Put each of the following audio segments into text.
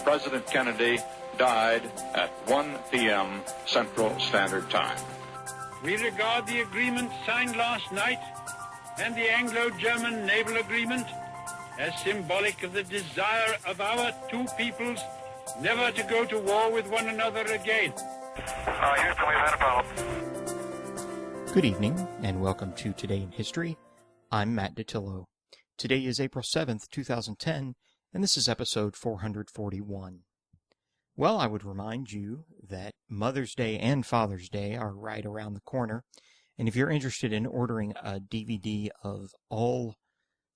President Kennedy died at 1 p.m. Central Standard Time. We regard the agreement signed last night and the Anglo-German naval agreement as symbolic of the desire of our two peoples never to go to war with one another again. Houston, we've had a problem. Good evening, and welcome to Today in History. I'm Matt Datillo. Today is April 7th, 2010, and this is episode 441. Well, I would remind you that Mother's Day and Father's Day are right around the corner, and if you're interested in ordering a DVD of all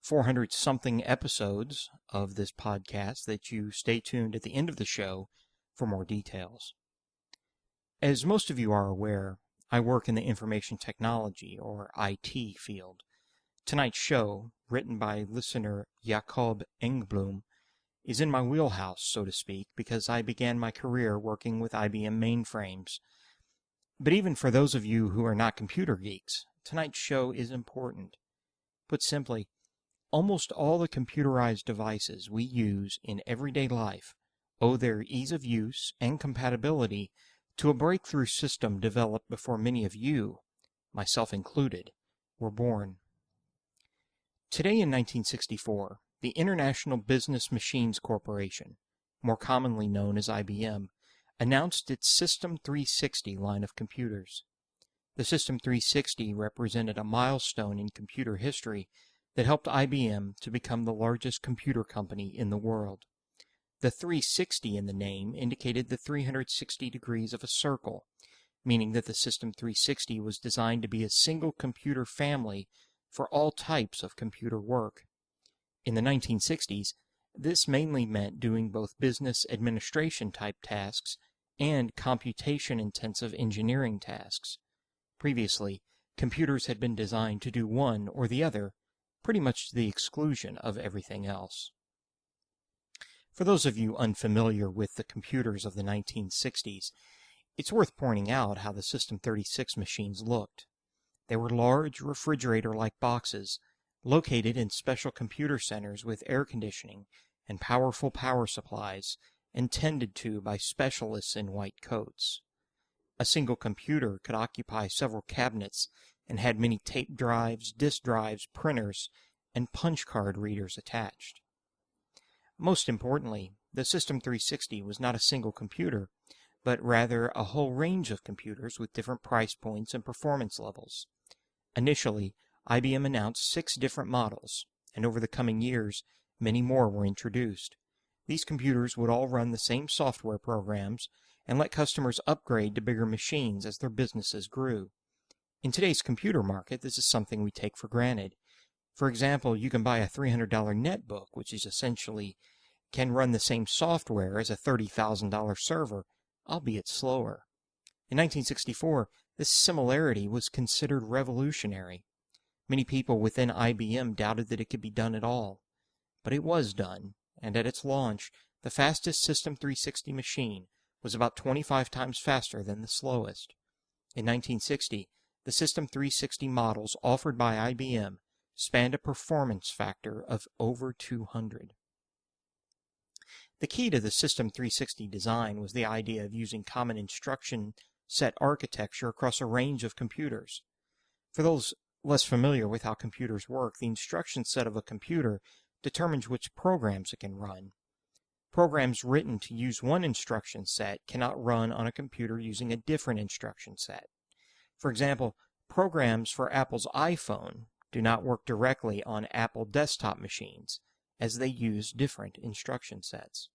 400-something episodes of this podcast, that you stay tuned at the end of the show for more details. As most of you are aware, I work in the information technology, or IT, field. Tonight's show, written by listener Jakob Engblom, is in my wheelhouse, so to speak, because I began my career working with IBM mainframes. But even for those of you who are not computer geeks, tonight's show is important. Put simply, almost all the computerized devices we use in everyday life owe their ease of use and compatibility to a breakthrough system developed before many of you, myself included, were born. Today in 1964, the International Business Machines Corporation, more commonly known as IBM, announced its System 360 line of computers. The System 360 represented a milestone in computer history that helped IBM to become the largest computer company in the world. The 360 in the name indicated the 360 degrees of a circle, meaning that the System 360 was designed to be a single computer family for all types of computer work. In the 1960s, this mainly meant doing both business administration type tasks and computation-intensive engineering tasks. Previously, computers had been designed to do one or the other, pretty much to the exclusion of everything else. For those of you unfamiliar with the computers of the 1960s, it's worth pointing out how the System 36 machines looked. They were large, refrigerator-like boxes located in special computer centers with air conditioning and powerful power supplies and tended to by specialists in white coats. A single computer could occupy several cabinets and had many tape drives, disk drives, printers, and punch card readers attached. Most importantly, the System 360 was not a single computer, but rather a whole range of computers with different price points and performance levels. Initially, IBM announced 6 different models, and over the coming years, many more were introduced. These computers would all run the same software programs and let customers upgrade to bigger machines as their businesses grew. In today's computer market, this is something we take for granted. For example, you can buy a $300 netbook, which is essentially can run the same software as a $30,000 server, albeit slower. In 1964, this similarity was considered revolutionary. Many people within IBM doubted that it could be done at all. But it was done, and at its launch, the fastest System 360 machine was about 25 times faster than the slowest. In 1960, the System 360 models offered by IBM spanned a performance factor of over 200. The key to the System 360 design was the idea of using common instruction set architecture across a range of computers. For those less familiar with how computers work, the instruction set of a computer determines which programs it can run. Programs written to use one instruction set cannot run on a computer using a different instruction set. For example, programs for Apple's iPhone do not work directly on Apple desktop machines, as they use different instruction sets.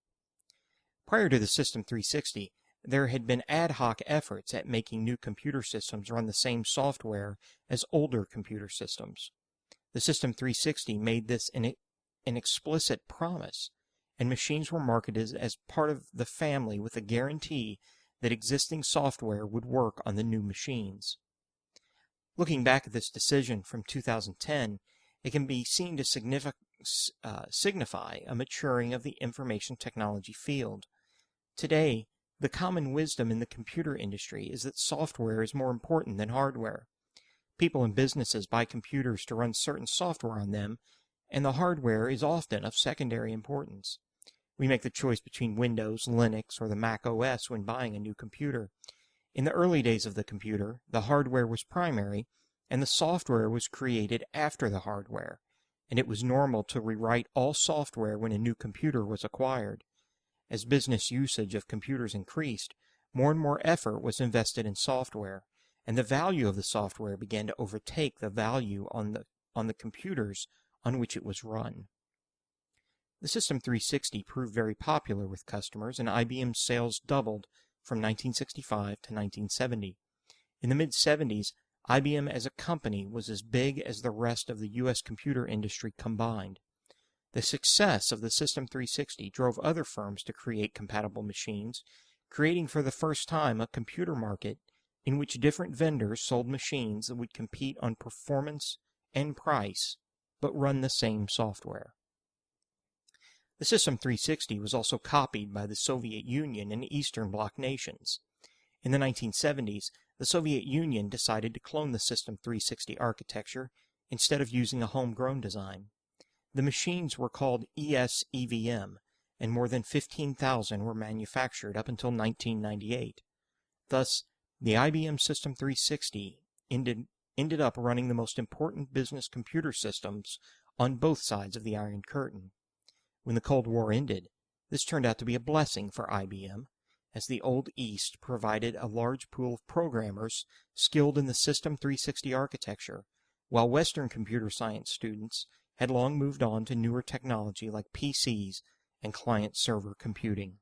Prior to the System 360, there had been ad hoc efforts at making new computer systems run the same software as older computer systems. The System 360 made this an explicit promise, and machines were marketed as part of the family with a guarantee that existing software would work on the new machines. Looking back at this decision from 2010, it can be seen to signify a maturing of the information technology field. Today, the common wisdom in the computer industry is that software is more important than hardware. People and businesses buy computers to run certain software on them, and the hardware is often of secondary importance. We make the choice between Windows, Linux, or the Mac OS when buying a new computer. In the early days of the computer, the hardware was primary, and the software was created after the hardware, and it was normal to rewrite all software when a new computer was acquired. As business usage of computers increased, more and more effort was invested in software, and the value of the software began to overtake the value on the computers on which it was run. The System 360 proved very popular with customers, and IBM's sales doubled from 1965 to 1970. In the mid-70s, IBM as a company was as big as the rest of the U.S. computer industry combined. The success of the System 360 drove other firms to create compatible machines, creating for the first time a computer market in which different vendors sold machines that would compete on performance and price, but run the same software. The System 360 was also copied by the Soviet Union and Eastern Bloc nations. In the 1970s, the Soviet Union decided to clone the System 360 architecture instead of using a homegrown design. The machines were called ES-EVM, and more than 15,000 were manufactured up until 1998. Thus, the IBM System 360 ended up running the most important business computer systems on both sides of the Iron Curtain. When the Cold War ended, this turned out to be a blessing for IBM, as the Old East provided a large pool of programmers skilled in the System 360 architecture, while Western computer science students had long moved on to newer technology like PCs and client-server computing.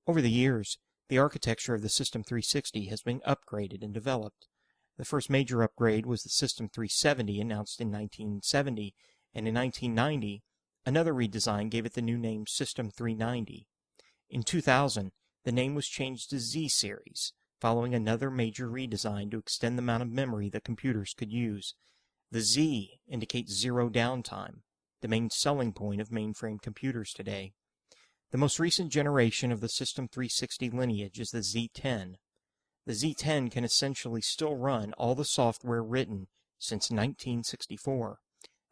Over the years, the architecture of the System 360 has been upgraded and developed. The first major upgrade was the System 370 announced in 1970, and in 1990, another redesign gave it the new name System 390. In 2000, the name was changed to Z-Series, following another major redesign to extend the amount of memory that computers could use. The Z indicates zero downtime, the main selling point of mainframe computers today. The most recent generation of the System 360 lineage is the Z10. The Z10 can essentially still run all the software written since 1964,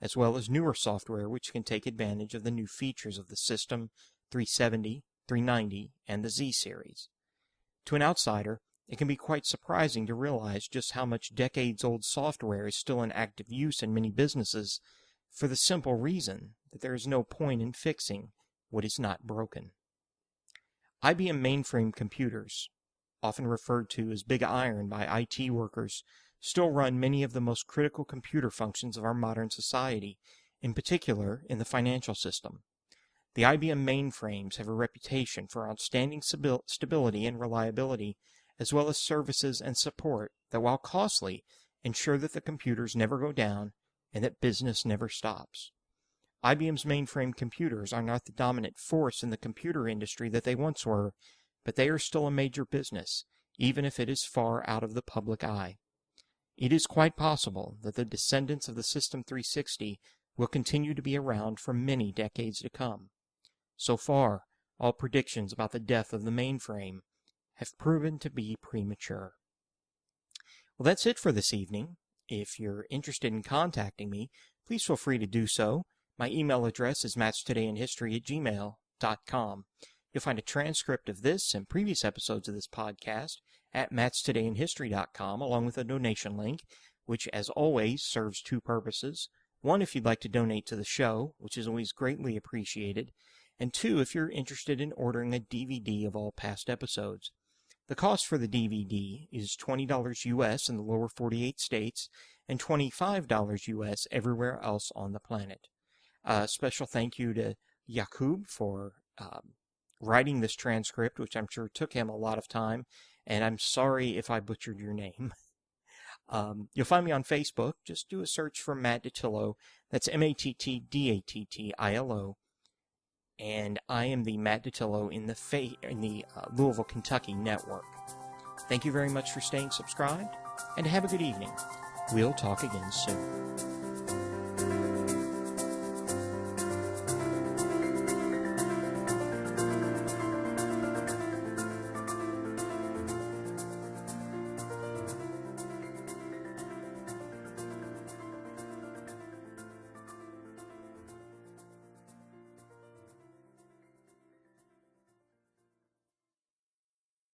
as well as newer software which can take advantage of the new features of the System 370, 390, and the Z-Series. To an outsider, it can be quite surprising to realize just how much decades-old software is still in active use in many businesses, for the simple reason that there is no point in fixing what is not broken. IBM mainframe computers, often referred to as Big Iron by IT workers, still run many of the most critical computer functions of our modern society, in particular in the financial system. The IBM mainframes have a reputation for outstanding stability and reliability, as well as services and support that, while costly, ensure that the computers never go down and that business never stops. IBM's mainframe computers are not the dominant force in the computer industry that they once were, but they are still a major business, even if it is far out of the public eye. It is quite possible that the descendants of the System 360 will continue to be around for many decades to come. So far, all predictions about the death of the mainframe have proven to be premature. Well, that's it for this evening. If you're interested in contacting me, please feel free to do so. My email address is mattstodayinhistory@gmail.com. You'll find a transcript of this and previous episodes of this podcast at mattstodayinhistory.com, along with a donation link, which, as always, serves two purposes. One, if you'd like to donate to the show, which is always greatly appreciated, and two, if you're interested in ordering a DVD of all past episodes. The cost for the DVD is $20 US in the lower 48 states and $25 US everywhere else on the planet. A special thank you to Yakub for writing this transcript, which I'm sure took him a lot of time, and I'm sorry if I butchered your name. You'll find me on Facebook. Just do a search for Matt Dattilo. That's MattDattilo. And I am the Matt Dattilo in the Louisville, Kentucky network. Thank you very much for staying subscribed, and have a good evening. We'll talk again soon.